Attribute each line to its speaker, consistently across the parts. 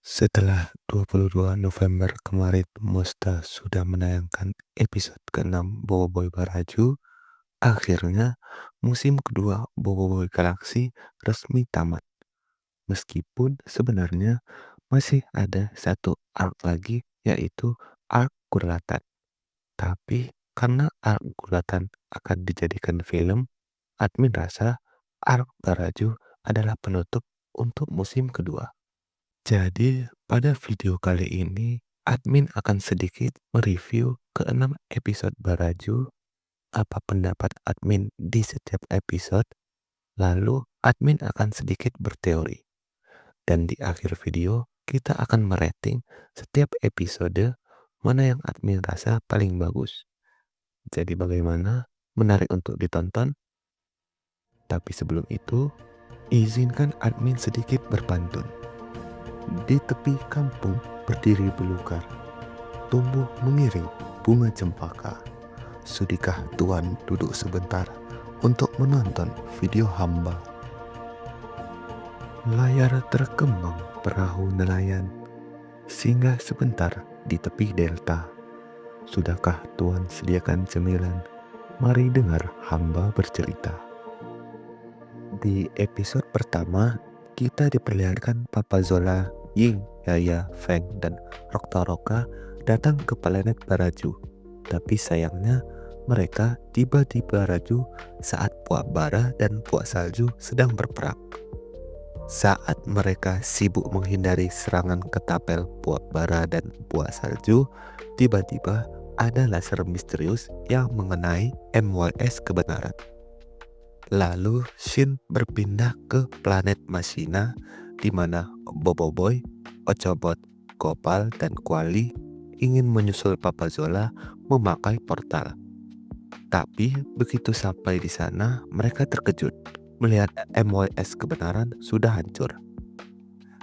Speaker 1: Setelah 22 November kemarin Musta sudah menayangkan episode ke-6 Boboiboy Baraju, akhirnya musim kedua Boboiboy Galaxy resmi tamat. Meskipun sebenarnya masih ada satu arc lagi, yaitu arc Gurlatan. Tapi karena arc Gurlatan akan dijadikan film, admin rasa arc Baraju adalah penutup untuk musim kedua. Jadi, pada video kali ini, admin akan sedikit mereview ke-6 episode Baraju, apa pendapat admin di setiap episode, lalu admin akan sedikit berteori. Dan di akhir video, kita akan merating setiap episode mana yang admin rasa paling bagus. Jadi bagaimana? Menarik untuk ditonton? Tapi sebelum itu, izinkan admin sedikit berpantun. Di tepi kampung berdiri belukar, tumbuh mengiring bunga cempaka. Sudikah Tuan duduk sebentar untuk menonton video hamba? Layar terkembang perahu nelayan, singgah sebentar di tepi delta. Sudahkah Tuan sediakan cemilan? Mari dengar hamba bercerita. Di episode pertama, kita diperlihatkan Papa Zola, Ying, Yaya, Feng, dan Rokta datang ke planet Baraju. Tapi sayangnya, mereka tiba di Baraju saat Puak Bara dan Puak Salju sedang berperang. Saat mereka sibuk menghindari serangan ketapel Puak Bara dan Puak Salju, tiba-tiba ada laser misterius yang mengenai MYS kebenaran. Lalu Shin berpindah ke planet Mashina, di mana Boboiboy, Ochobot, Gopal, dan Kuali ingin menyusul Papa Zola memakai portal. Tapi begitu sampai di sana, mereka terkejut melihat MYS kebenaran sudah hancur.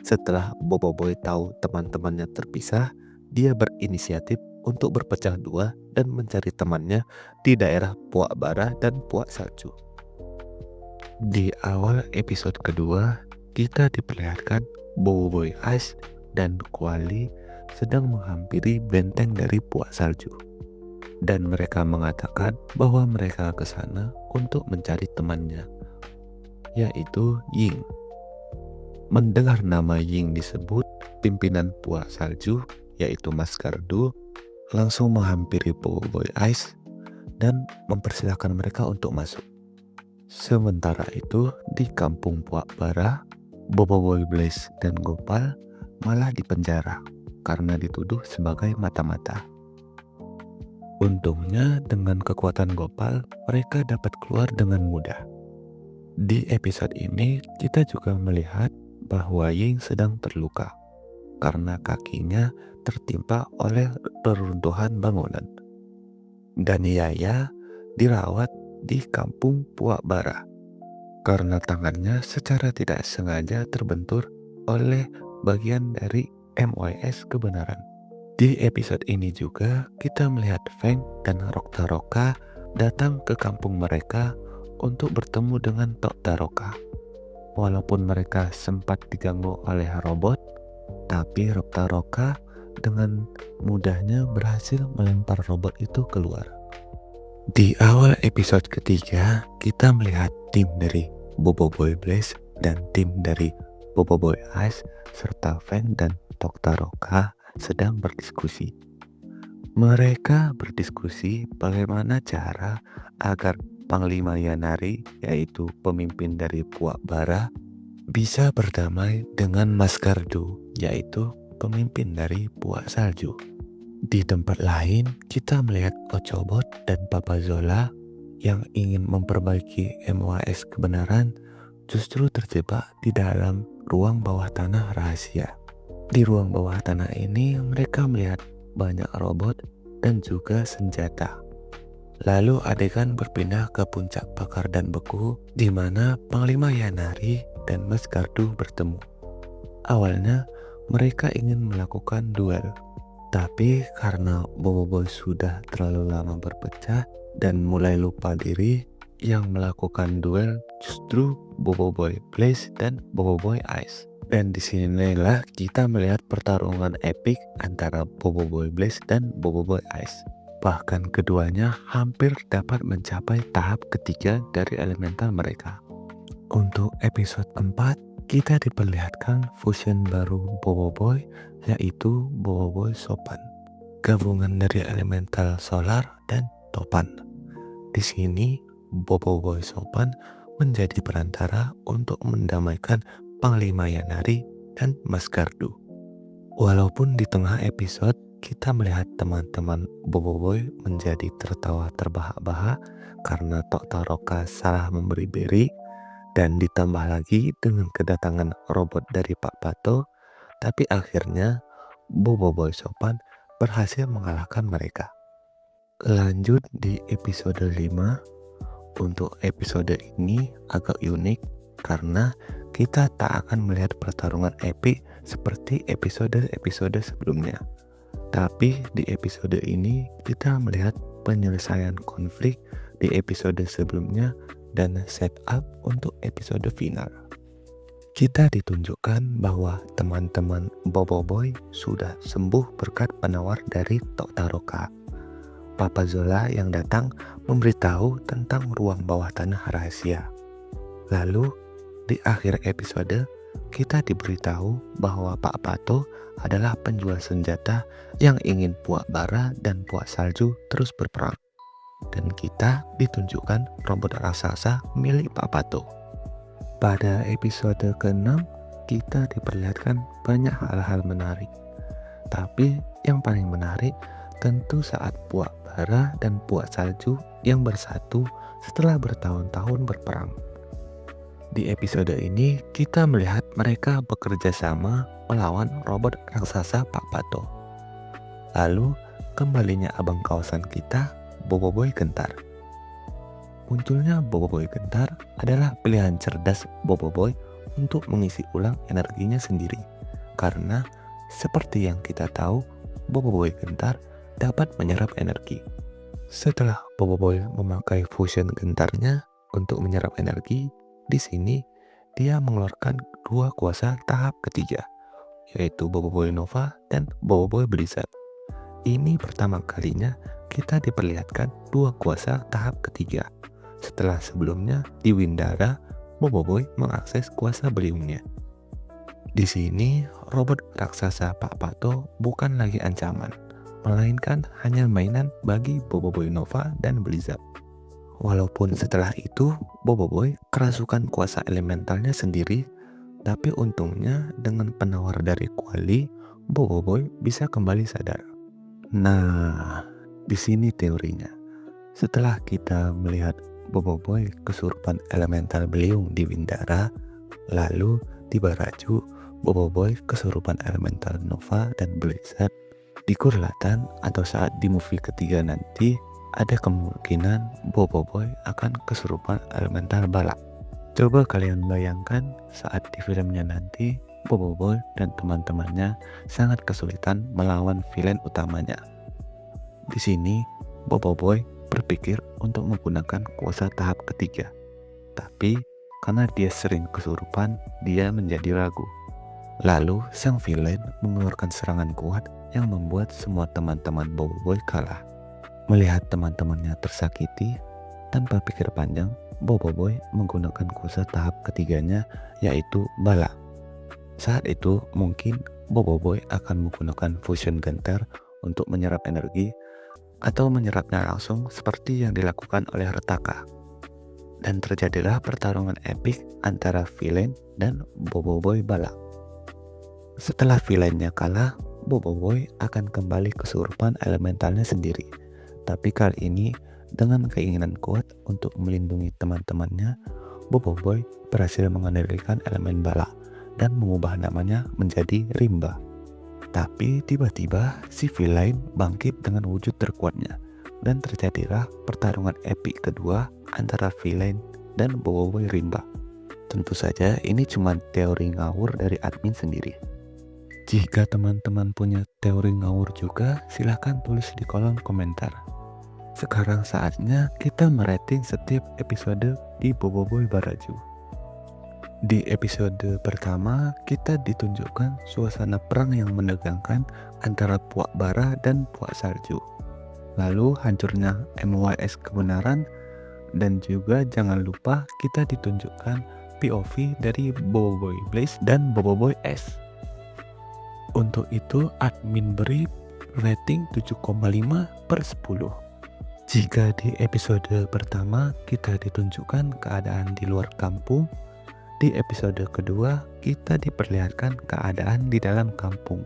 Speaker 1: Setelah Boboiboy tahu teman-temannya terpisah, dia berinisiatif untuk berpecah dua dan mencari temannya di daerah Puak Bara dan Puak Salju. Di awal episode kedua, kita diperlihatkan Boboiboy Ice dan Kuali sedang menghampiri benteng dari Puak Salju. Dan mereka mengatakan bahwa mereka ke sana untuk mencari temannya, yaitu Ying. Mendengar nama Ying disebut, pimpinan Puak Salju, yaitu Mas Gardu, langsung menghampiri Boboiboy Ice dan mempersilahkan mereka untuk masuk. Sementara itu, di kampung Puak Bara, Boboiboy Blaze dan Gopal malah dipenjara karena dituduh sebagai mata-mata. Untungnya dengan kekuatan Gopal, mereka dapat keluar dengan mudah. Di episode ini, kita juga melihat bahwa Ying sedang terluka karena kakinya tertimpa oleh reruntuhan bangunan. Dan Yaya dirawat di kampung Puak Bara karena tangannya secara tidak sengaja terbentur oleh bagian dari MYS kebenaran. Di episode ini juga kita melihat Feng dan Rokta datang ke kampung mereka untuk bertemu dengan Rokta. Walaupun mereka sempat diganggu oleh robot, tapi Rokta dengan mudahnya berhasil melempar robot itu keluar. Di awal episode ketiga, kita melihat tim dari Boboiboy Blaze dan tim dari Boboiboy Ice serta Feng dan Rokta sedang berdiskusi. Mereka berdiskusi bagaimana cara agar Panglima Yanari, yaitu pemimpin dari Puak Bara, bisa berdamai dengan Mas Gardu, yaitu pemimpin dari Puak Salju. Di tempat lain, kita melihat Ochobot dan Papa Zola yang ingin memperbaiki MYS kebenaran justru terjebak di dalam ruang bawah tanah rahasia. Di ruang bawah tanah ini, mereka melihat banyak robot dan juga senjata. Lalu adegan berpindah ke puncak bakar dan beku, di mana Panglima Yanari dan Mas Gardu bertemu. Awalnya, mereka ingin melakukan duel. Tapi karena Boboiboy sudah terlalu lama berpecah dan mulai lupa diri, yang melakukan duel justru Boboiboy Blaze dan Boboiboy Ice. Dan disinilah kita melihat pertarungan epik antara Boboiboy Blaze dan Boboiboy Ice. Bahkan keduanya hampir dapat mencapai tahap ketiga dari elemental mereka. Untuk episode 4, kita diperlihatkan fusion baru Boboiboy, yaitu Boboiboy Sopan. Gabungan dari elemental solar dan topan. Di sini, Boboiboy Sopan menjadi perantara untuk mendamaikan Panglima Yanari dan Mas Gardu. Walaupun di tengah episode kita melihat teman-teman Boboiboy menjadi tertawa terbahak-bahak karena Tok Taroka salah memberi beri, dan ditambah lagi dengan kedatangan robot dari Pak Pato, tapi akhirnya Boboiboy Sopan berhasil mengalahkan mereka. Lanjut di episode 5. Untuk episode ini agak unik karena kita tak akan melihat pertarungan epik seperti episode-episode sebelumnya. Tapi di episode ini kita melihat penyelesaian konflik di episode sebelumnya dan setup untuk episode final. Kita ditunjukkan bahwa teman-teman Boboiboy sudah sembuh berkat penawar dari Tok Taroka. Papa Zola yang datang memberitahu tentang ruang bawah tanah rahasia. Lalu di akhir episode kita diberitahu bahwa Pak Pato adalah penjual senjata yang ingin Puak Bara dan Puak Salju terus berperang. Dan kita ditunjukkan robot raksasa milik Pak Pato. Pada episode ke-6 kita diperlihatkan banyak hal-hal menarik. Tapi yang paling menarik tentu saat Puak Bara dan Puak Salju yang bersatu setelah bertahun-tahun berperang. Di episode ini kita melihat mereka bekerja sama melawan robot raksasa Pak Pato. Lalu kembalinya abang kawasan kita, Boboiboy Gentar. Munculnya Boboiboy Gentar adalah pilihan cerdas Boboiboy untuk mengisi ulang energinya sendiri. Karena seperti yang kita tahu, Boboiboy Gentar dapat menyerap energi. Setelah Boboiboy memakai fusion gentarnya untuk menyerap energi, di sini dia mengeluarkan dua kuasa tahap ketiga, yaitu Boboiboy Nova dan Boboiboy Blizzard. Ini pertama kalinya kita diperlihatkan dua kuasa tahap ketiga. Setelah sebelumnya di Windara, Boboiboy mengakses kuasa beliungnya. Di sini robot raksasa Pak Pato bukan lagi ancaman, melainkan hanya mainan bagi Boboiboy Nova dan Blizzard. Walaupun setelah itu Boboiboy kerasukan kuasa elementalnya sendiri, tapi untungnya dengan penawar dari Kuali, Boboiboy bisa kembali sadar. Nah, di sini teorinya. Setelah kita melihat Boboiboy kesurupan elemental beliung di Windara, lalu di Baraju Boboiboy kesurupan elemental Nova dan Blizzard, di Kurlatan atau saat di movie ketiga nanti ada kemungkinan Boboiboy akan kesurupan elemental Bala. Coba kalian bayangkan saat di filmnya nanti Boboiboy dan teman-temannya sangat kesulitan melawan villain utamanya. Di sini Boboiboy berpikir untuk menggunakan kuasa tahap ketiga. Tapi karena dia sering kesurupan, dia menjadi ragu. Lalu sang villain mengeluarkan serangan kuat yang membuat semua teman-teman Boboiboy kalah. Melihat teman-temannya tersakiti, tanpa pikir panjang, Boboiboy menggunakan kuasa tahap ketiganya, yaitu Bala. Saat itu mungkin Boboiboy akan menggunakan fusion gentar untuk menyerap energi atau menyerapnya langsung seperti yang dilakukan oleh Retaka. Dan terjadilah pertarungan epik antara villain dan Boboiboy Bala. Setelah villainnya kalah, Boboiboy akan kembali kesurupan elementalnya sendiri. Tapi kali ini dengan keinginan kuat untuk melindungi teman-temannya, Boboiboy berhasil mengendalikan elemen Bala dan mengubah namanya menjadi Rimba. Tapi tiba-tiba si villain bangkit dengan wujud terkuatnya dan terjadilah pertarungan epik kedua antara villain dan Boboiboy Rimba. Tentu saja ini cuma teori ngawur dari admin sendiri. Jika teman-teman punya teori ngawur juga, silahkan tulis di kolom komentar. Sekarang saatnya kita merating setiap episode di Boboiboy Baraju. Di episode pertama, kita ditunjukkan suasana perang yang menegangkan antara Puak Bara dan Puak Salju. Lalu hancurnya MYS kebenaran, dan juga jangan lupa kita ditunjukkan POV dari Boboiboy Blaze dan Boboiboy S. Untuk itu admin beri rating 7,5/10. Jika di episode pertama kita ditunjukkan keadaan di luar kampung, di episode kedua kita diperlihatkan keadaan di dalam kampung,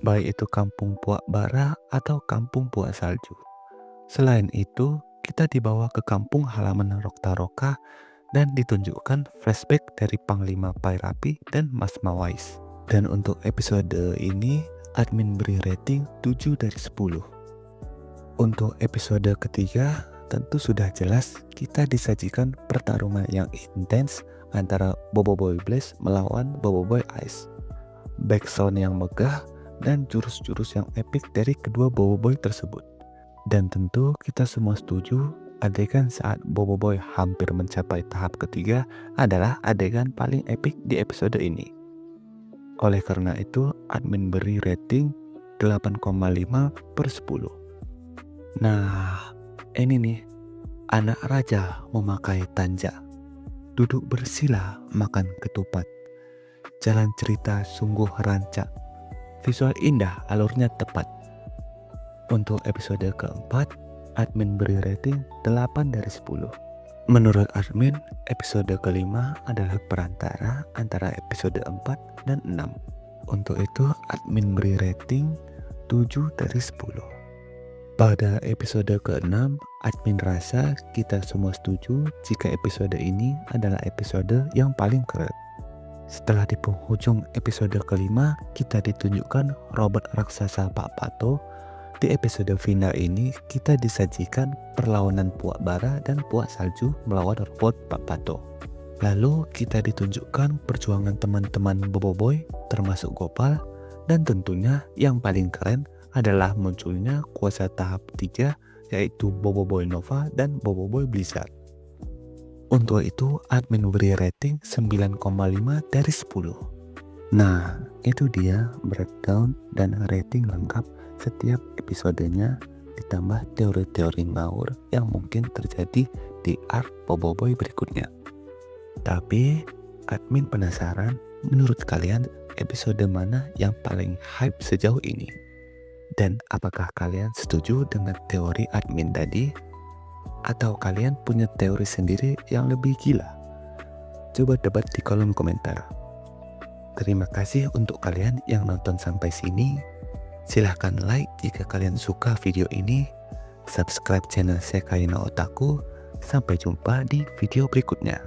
Speaker 1: baik itu kampung Puak Bara atau kampung Puak Salju. Selain itu, kita dibawa ke kampung halaman Rokta-Roka dan ditunjukkan flashback dari Panglima Pairapi dan Mas Mawais. Dan untuk episode ini, admin beri rating 7/10. Untuk episode ketiga, tentu sudah jelas kita disajikan pertarungan yang intens antara Boboiboy Blaze melawan Boboiboy Ice. Backsound yang megah dan jurus-jurus yang epik dari kedua Boboiboy tersebut. Dan tentu kita semua setuju adegan saat Boboiboy hampir mencapai tahap ketiga adalah adegan paling epik di episode ini. Oleh karena itu, admin beri rating 8,5/10. Nah, ini nih, anak raja memakai tanja, duduk bersila makan ketupat. Jalan cerita sungguh rancak, visual indah, alurnya tepat. Untuk episode keempat, admin beri rating 8/10. Menurut admin, episode kelima adalah perantara antara episode 4 dan 6. Untuk itu, admin beri rating 7/10. Pada episode ke-6, admin rasa kita semua setuju jika episode ini adalah episode yang paling keren. Setelah di penghujung episode kelima, kita ditunjukkan robot raksasa Pak Pato. Di episode final ini, kita disajikan perlawanan Puak Bara dan Puak Salju melawan robot Pak Pato. Lalu kita ditunjukkan perjuangan teman-teman Boboiboy termasuk Gopal, dan tentunya yang paling keren adalah munculnya kuasa tahap 3 yaitu Boboiboy Nova dan Boboiboy Blizzard. Untuk itu admin beri rating 9,5/10. Nah, itu dia breakdown dan rating lengkap setiap episodenya, ditambah teori-teori ngawur yang mungkin terjadi di arc Boboiboy berikutnya. Tapi admin penasaran, menurut kalian episode mana yang paling hype sejauh ini? Dan apakah kalian setuju dengan teori admin tadi? Atau kalian punya teori sendiri yang lebih gila? Coba debat di kolom komentar. Terima kasih untuk kalian yang nonton sampai sini. Silahkan like jika kalian suka video ini. Subscribe channel Sekai no Otaku. Sampai jumpa di video berikutnya.